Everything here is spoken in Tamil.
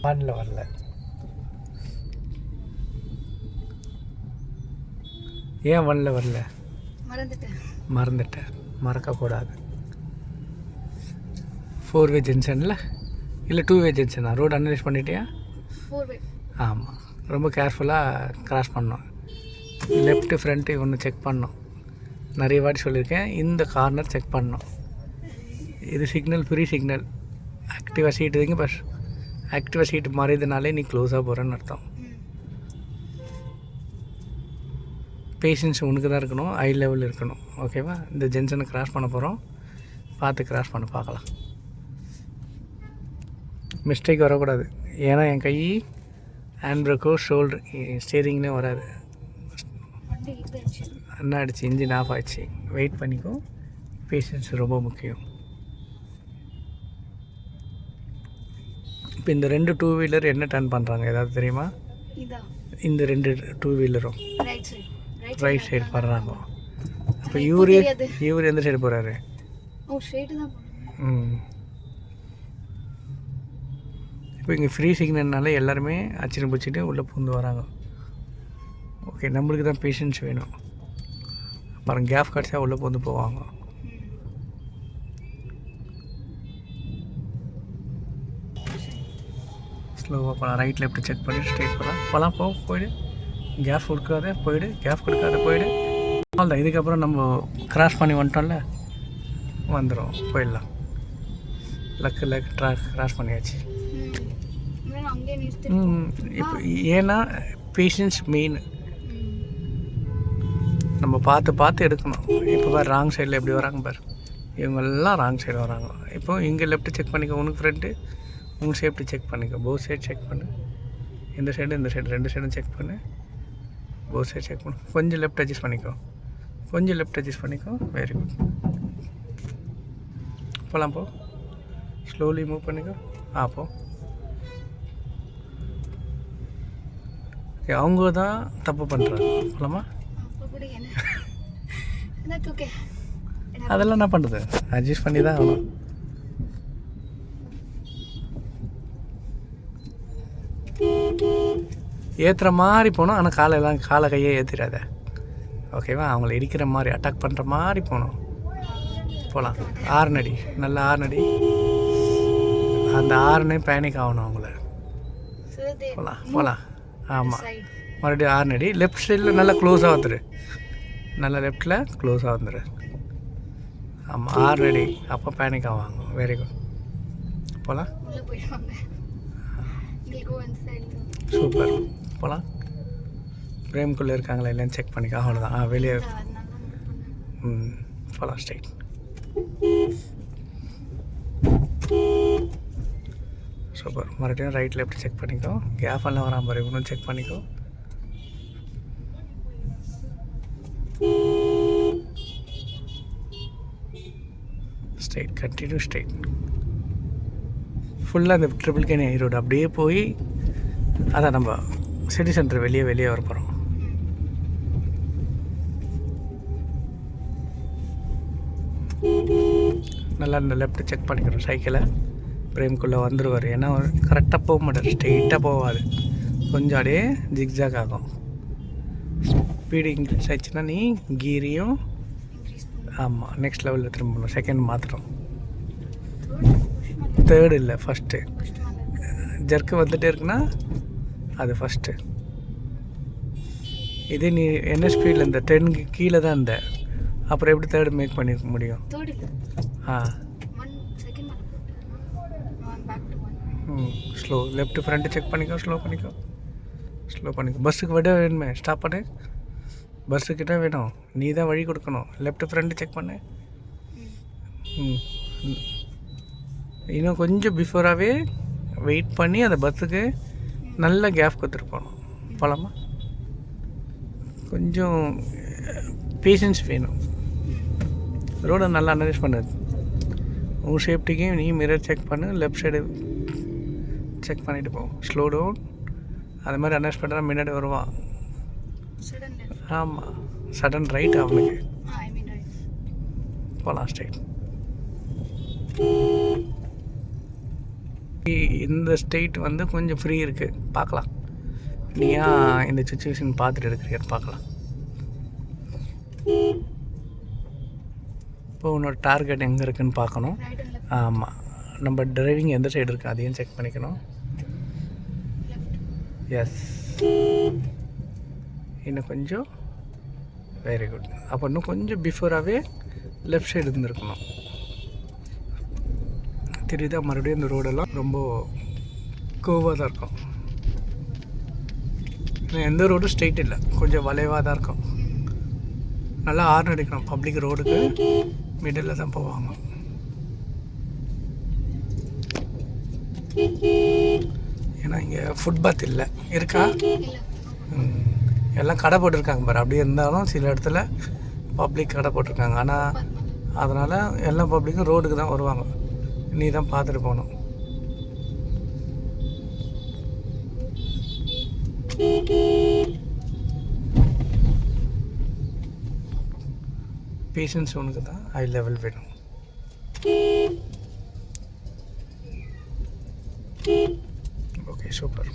ஒன்ல வரல. ஏன் ஒன்ல வரல? மறந்துட்டேன். மறக்கக்கூடாது. 4-வே ஜங்ஷனில் இல்லை 2-வே ஜங்ஷனா? ரோடு அனலைஸ் பண்ணிட்டியா? 4-வே. ஆமாம், ரொம்ப கேர்ஃபுல்லாக கிராஸ் பண்ணோம். லெஃப்ட்டு ஃப்ரண்ட்டு ஒன்று செக் பண்ணோம். நிறைய வாட்டி சொல்லியிருக்கேன். இந்த கார்னர் செக் பண்ணோம். இது சிக்னல், ஃப்ரீ சிக்னல். ஆக்டிவாக சீட்டு இதுங்க பஸ். ஆக்டிவாக சீட்டு மாறியதுனாலே நீ க்ளோஸாக போகிறேன்னு அர்த்தம். பேஷன்ஸ் உனக்கு தான் இருக்கணும், ஹை லெவல் இருக்கணும். ஓகேவா? இந்த ஜங்ஷனை கிராஸ் பண்ண போகிறோம். பார்த்து கிராஸ் பண்ண பார்க்கலாம். மிஸ்டேக் வரக்கூடாது. ஏன்னா என் கை ஹேண்ட் பிரேக்கோ ஷோல்டர் ஸ்டேரிங்லேயும் வராது. என்ன ஆகிடுச்சு? இன்ஜின் ஆஃப் ஆகிடுச்சு. வெயிட் பண்ணிக்கோ. பேஷன்ஸ் ரொம்ப முக்கியம். இப்போ இந்த 2 2-வீலர் என்ன டர்ன் பண்ணுறாங்க ஏதாவது தெரியுமா? இந்த 2 2-வீலரும் ரைட் சைடு பண்ணுறாங்க. அப்போ இவர் எந்த சைடு போகிறாரு? இப்போ இங்கே ஃப்ரீ சிக்னல்னால எல்லாருமே அச்சின்னு பிடிச்சிட்டு உள்ளே பூந்து வராங்க. ஓகே, நம்மளுக்கு தான் பேஷன்ஸ் வேணும். அப்புறம் கேப் கிடச்சா உள்ளே பூந்து போவாங்க. ஸ்லோவாக போகலாம். ரைட் லெஃப்ட் செக் பண்ணி ஸ்ட்ரைட் போகலாம். போயிடு. கேப் கொடுக்காத போயிடு. கேப் கொடுக்காத போயிடு. அவ்வளோதான். இதுக்கப்புறம் நம்ம கிராஸ் பண்ணி வந்துட்டோம்ல, வந்துடும். போயிடலாம். லக்கு கிராஸ் பண்ணியாச்சு. இப்போ ஏன்னா பேஷன்ஸ் மெயின். நம்ம பார்த்து எடுக்கணும். இப்போ பாரு, ராங் சைடில் எப்படி வராங்க பாரு. இவங்கெல்லாம் ராங் சைடு வராங்க. இப்போ இங்கே லெஃப்ட்டு செக் பண்ணிக்கோ. உனக்கு ஃப்ரெண்டு உங்கள் சேஃப்டி செக் பண்ணிக்கோ. போத் சைடு செக் பண்ணு. இந்த சைடு 2 சைடும் செக் பண்ணு. போத் சைடு செக் பண்ணு. கொஞ்சம் லெஃப்ட் அட்ஜஸ்ட் பண்ணிக்கோ. Very good. போகலாம். போ. ஸ்லோலி மூவ் பண்ணிக்கோ. போ. அவங்க தான் தப்பு பண்ணுறாங்க. போகலாமா? அதெல்லாம் என்ன பண்ணுறது? அட்ஜஸ்ட் பண்ணி தான் ஆகணும். ஏற்றுற மாதிரி போகணும். ஆனால் காலை கையை ஏற்றிடாத. ஓகேவா? அவங்கள இடிக்கிற மாதிரி, அட்டாக் பண்ணுற மாதிரி போகணும். போகலாம். 6 அடி. நல்லா 6 அடி. அந்த 6 பேனிக் ஆகணும் அவங்கள. போகலாம். ஆமாம், மறுபடியும் 6 அடி. லெஃப்ட் சைடில் நல்லா க்ளோஸாக வந்துடு. நல்லா லெஃப்டில் க்ளோஸாக வந்துடு. ஆமாம், 6 அடி. அப்போ பேனிக் ஆவாங்க. Very good. போகலாம். சூப்பர். போகலாம். பிரேம்குள்ளே இருக்காங்களா இல்லைன்னு செக் பண்ணிக்க. அவ்வளோதான். வெளியே. போகலாம். ஸ்ட்ரைட். சூப்பர். மறுபடியும் ரைட் லெஃப்ட் செக் பண்ணிக்கோ. கேப் எல்லாம் வராமல் பாரு. இன்னும் செக் பண்ணிக்கோ. ஸ்ட்ரைட். Continue straight. ஃபுல்லாக அந்த ட்ரிபிள் கேன் ரோடு அப்படியே போய் அதான் நம்ம சிட்டி சென்டர் வெளியே வர போகிறோம். நல்லா இந்த லெஃப்ட் செக் பண்ணிக்கிறோம். சைக்கிளை பிரேம்குள்ளே வந்துடுவார். ஏன்னா கரெக்டாக போக மாட்டார். ஸ்ட்ரெயிட்டாக போகாது. கொஞ்சம் அப்படியே ஜிக்ஜாக் ஆகும். ஸ்பீடு இன்க்ரீஸ் ஆயிடுச்சுன்னா நீ கீரையும் ஆமாம் நெக்ஸ்ட் லெவலில் திரும்பணும். செகண்ட் மாத்திரம். தேர்டு இல்லை, ஃபஸ்ட்டு. ஜர்க்கு வந்துகிட்டே இருக்குன்னா அது ஃபஸ்ட்டு. இதே நீ என்ன ஸ்பீடில் இந்த 10 கீழே தான் இருந்த, அப்புறம் எப்படி தேர்டு மேக் பண்ணிக்க முடியும்? ஸ்லோ. லெஃப்ட் ஃப்ரண்ட்டு செக் பண்ணிக்கோ. ஸ்லோ பண்ணிக்கோ. பஸ்ஸுக்கு விட வேணுமே. ஸ்டாப் பண்ணு. பஸ்ஸுக்கிட்ட வேணும். நீ தான் வழி கொடுக்கணும். லெஃப்ட் ஃப்ரண்ட்டு செக் பண்ணு. இன்னும் கொஞ்சம் பிஃபோராகவே வெயிட் பண்ணி அந்த பஸ்ஸுக்கு நல்ல கேப் கொடுத்துட்டு போகணும். போகலாமா? கொஞ்சம் பேஷன்ஸ் வேணும். ரோடை நல்லா அனலைஸ் பண்ணுது. உங்கள் சேஃப்டிக்கு நீ மிரர் செக் பண்ணு. லெஃப்ட் சைடு செக் பண்ணிவிட்டு போ. Slow down. அது மாதிரி அனலைஸ் பண்ணுறா முன்னாடி வருவான். ஆமாம், சடன் ரைட் அவனுக்கு. போகலாம். ஸ்ட்ரைட். இந்த ஸ்டேட் வந்து கொஞ்சம் ஃப்ரீ இருக்குது, பார்க்கலாம். நீயா இந்த சுச்சுவேஷன் பார்த்துட்டு இருக்கிறீன்னு பார்க்கலாம். இப்போ உன்னோட டார்கெட் எங்கே இருக்குதுன்னு பார்க்கணும். ஆமாம், நம்ம டிரைவிங் எந்த சைடு இருக்குது அதையும் செக் பண்ணிக்கணும். எஸ், இன்னும் கொஞ்சம். Very good. அப்போ இன்னும் கொஞ்சம் பிஃபோராகவே லெஃப்ட் சைடு இருந்துருக்கணும். தெரியுதா? மறுபடியும் இந்த ரோடெல்லாம் ரொம்ப கோவாக தான் இருக்கும். எந்த ரோடும் ஸ்ட்ரெயிட் இல்லை, கொஞ்சம் வளைவாக தான் இருக்கும். நல்லா ஹார்ன் அடிக்கணும். பப்ளிக் ரோடுக்கு மிடில் தான் போவாங்க. ஏன்னா இங்கே ஃபுட்பாத் இல்லை, இருக்கா? எல்லாம் கடை போட்டிருக்காங்க பாரு. அப்படி இருந்தாலும் சில இடத்துல பப்ளிக் கடை போட்டிருக்காங்க. ஆனால் அதனால் எல்லா பப்ளிக்கும் ரோடுக்கு தான் வருவாங்க. நீ தான் பார்த்துட்டு போகணும். பேஷன்ஸ் உனக்கு தான் ஹை லெவல் வேணும். Okay, super.